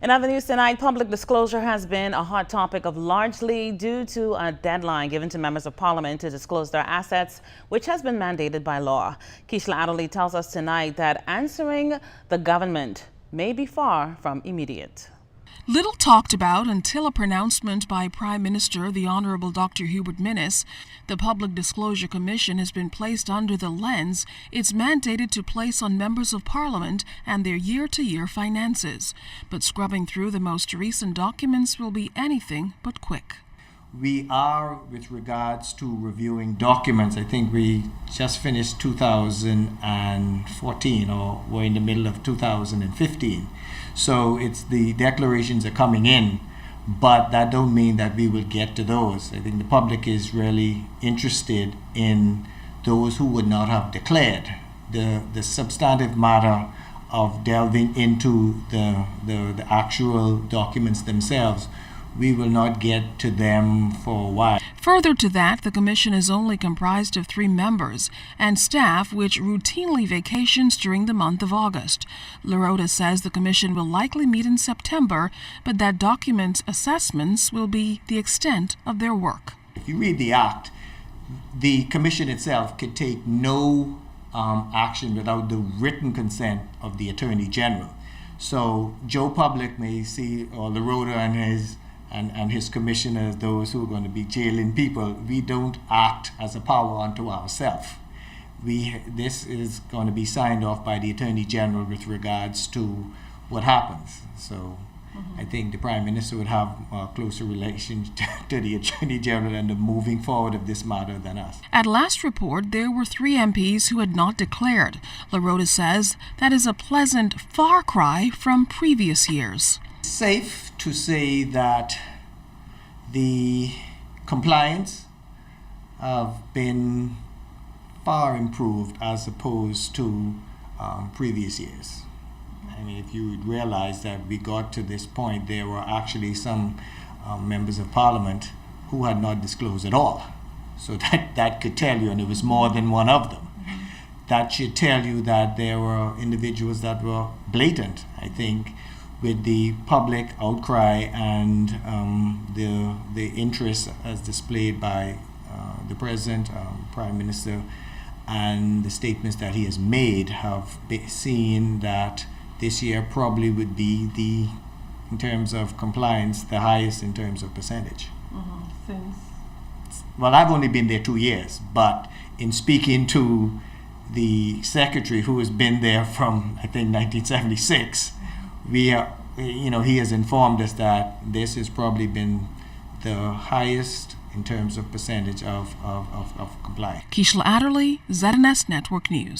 In other news tonight, public disclosure has been a hot topic of largely due to a deadline given to members of parliament to disclose their assets, which has been mandated by law. Keishla Adderley tells us tonight that answering the government may be far from immediate. Little talked about until a pronouncement by Prime Minister the Honorable Dr. Hubert Minnis. The Public Disclosure Commission has been placed under the lens it's mandated to place on members of Parliament and their year-to-year finances. But scrubbing through the most recent documents will be anything but quick. We are, with regards to reviewing documents, I think we just finished 2014 or we're in the middle of 2015. So it's the declarations are coming in, but that don't mean that we will get to those. I think the public is really interested in those who would not have declared. The substantive matter of delving into the actual documents themselves, we will not get to them for a while. Further to that, the commission is only comprised of 3 members and staff which routinely vacations during the month of August. Lorota says the commission will likely meet in September, but that document assessments will be the extent of their work. If you read the act, the commission itself could take no action without the written consent of the Attorney General. So Joe Public may see, or Lorota and his commissioners, those who are going to be jailing people. We don't act as a power unto ourselves. This is going to be signed off by the Attorney General with regards to what happens. So I think the Prime Minister would have a closer relation to the Attorney General and the moving forward of this matter than us. At last report, there were 3 MPs who had not declared. Lorota says that is a pleasant far cry from previous years. Safe to say that the compliance have been far improved as opposed to previous years. I mean, if you would realize that we got to this point, there were actually some members of Parliament who had not disclosed at all. So that could tell you, and it was more than one of them. That should tell you that there were individuals that were blatant, I think, with the public outcry and the interest as displayed by the President, Prime Minister, and the statements that he has made, have seen that this year probably would be in terms of compliance, the highest in terms of percentage. Well, I've only been there 2 years, but in speaking to the secretary who has been there from, I think, 1976, he has informed us that this has probably been the highest in terms of percentage of compliance. Keishla Adderley, ZNS Network News.